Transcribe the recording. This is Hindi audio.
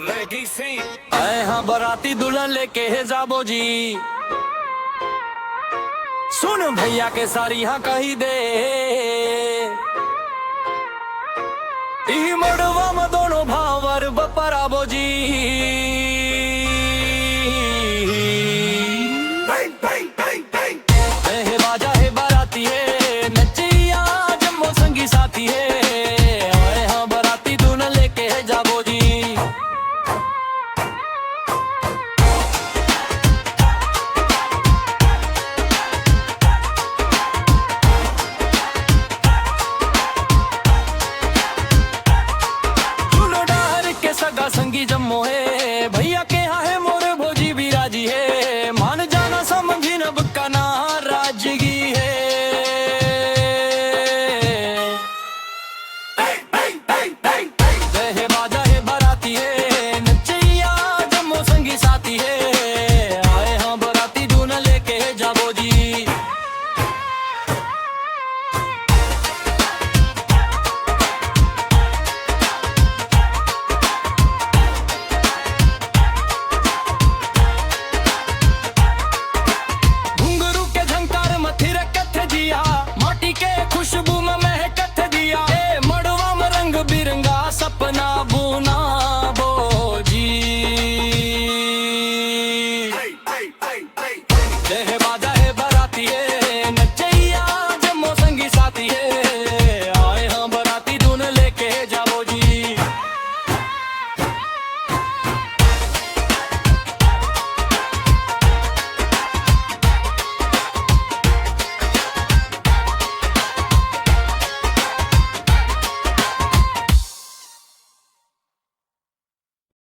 आए हाँ बाराती दुल्हन लेके है जाबो जी। सुन भैया के सारी हाँ कही दे, ई मड़वा में दोनों भावर बपराबो जी।